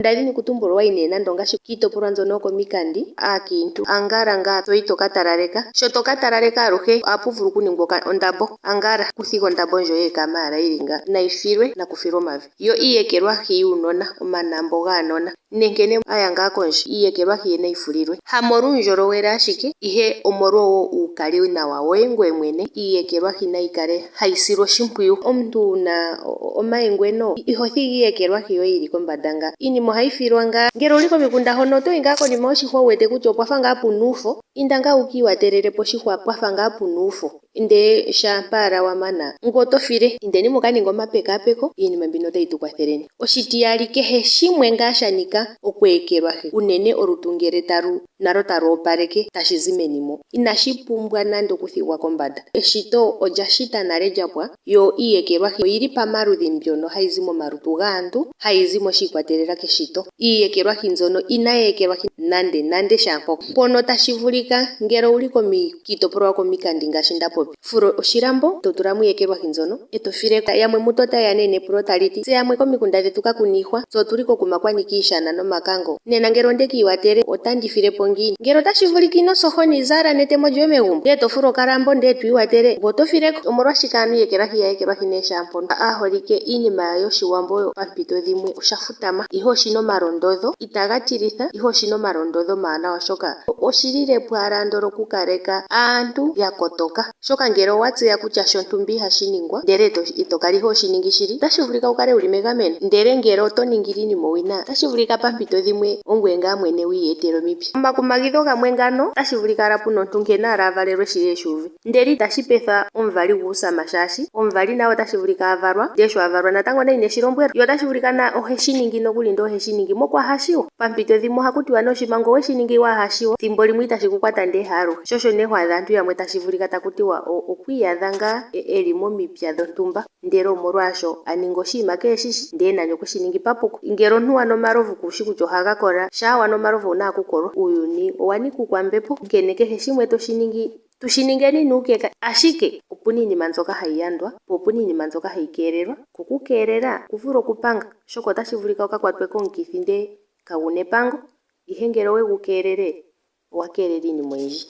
Ndadhini kutumbula waine nando ngaashi kiitopolwa mbyono yokomikandi aakiintu angala ngaa toyi toka talaleka. Sho toka talaleka aluhe ohapu vulu okuningwa ondambo. Angala kuthiga ondambo ndjo yeekama owala yili nga nayi filwe nakufilwe omavi. Yo iiyekelwahi yuunona, omanambo gaanona nenkene aya ngaa kondje iiyekelwahi nayi fulilwe. Hamolwa uundjolowele ashike ihe omolwa wo uukali nawa woye ngoye mwene iiyekelwahi nayi kale hayi silwa oshimpwiyu. Omuntu wuna omayengweno iho thiga iiyekelwahi yoye yili kombanda nga. Iinima ohayi filwa ngaa. Ngele owuli komikunda hono otoyi ngaa konima yoshihwa wu wete kutya opwafa ngaa puna uufo, inda ngaa wuki iwatelele poshihwa pwafa ngaa puna uufo. Ndele shampa owala wa mana ngoye oto file. Indeni muka ninge omapekapeko, iinima mbino otayi tu kwathele. Oshitiyali kehe shimwe ngaa sha nika okweekelwahi unene olutu ngele nalo talu opaleke tashi zi meni mo. Inashi pumbwa nando okuthigwa kombanda. Eshito olya shita nale lyapwa yo iiyekelwahi oyili pamaludhi mbyono hayi zi momalutu gaantu, hayi zi moshiikwatelela keshito. Iiyekelwahi mbyono inayi ekelwahi nande shaampoka. Mpono tashi vulika ngele owuli kiitopolwa yokomikandi ngaashi nda popi. Fula oshilambo to tulamo iiyekelwahi mbyono eto fileko. Yamwe mutu otayeya nee nepulo tali ti tse yamwe komikunda dhetu kakuna iihwa, tse otuli kokuma kwanika iishana nomakango. Nena ngele ondeki iwatele otandi filepo ngiini? Ngele otashi vulika ino soho niizala netemo lyoye megumbo ndele to fulu okalambo ndele to iwatele ngoye oto fileko. Omolwashike ano iiyekelwahi ya ekelwahi nee shaampono? Aaholike iinima yoshiwambo pampito dhimwe osha futama ihe oshina omalondodho itaga tilitha ihe oshina omalondodho omawanawa oshoka oshililepo owala andola oku kaleka aantu ya kotoka. Oshoka ngele owa tseya kutya shontumba ihashi ningwa ndele ito kala ihe hoshi ningi shili otashi vulika wu kale wuli megameno. Ndele ngele oto ningi iinima owina otashi vulika pampito dhimwe ongoye ngaa mwene wi iyetela omipya. Omakumagidho gamwe ngano otashi vulika owala puna omuntu nkene owala avalelwe shili eshi uve. Ndele itashi petha omuvali guusama shaashi omuvali naye otashi vulika avalwa ndele sho avalwa natango naye ineshi lombwelwa. Yo otashi vulika na oheshi ningi nokuli ndele oheshi ningi mokwahashiwo. Pampito dhimwe ohaku tiwa nee oshinima ngele oweshi ningi waahashiwo thimbo limwe itashi ku kwata ndele haaluhe. Sho osho nee ho adha aantu yamwe tashi vulika taku tiwa okwiiyadha ngaa eli momipya dhontumba ndele omolwaasho a ninga oshinima keeshishi ndele nani okweshi ningi papuko. Ngele omuntu wana omalovu kuushi kutya ohaga kola, shaa wana omalovu owuna okukolwa. Uuyuni owa nika uukwambepo onkene kehe shimwe toshi ningi tushi ningeni nuukeka. Ashike opuna iinima mbyoka hayi yandwa po opuna iinima mbyoka hayi keelelwa. Ko okukeelela oku vula okupanga oshoka otashi vulika wuka kwatwe komukithi ndele kaguna epango. Ihe ngele owegu keelele owa keelela iinima oyindji.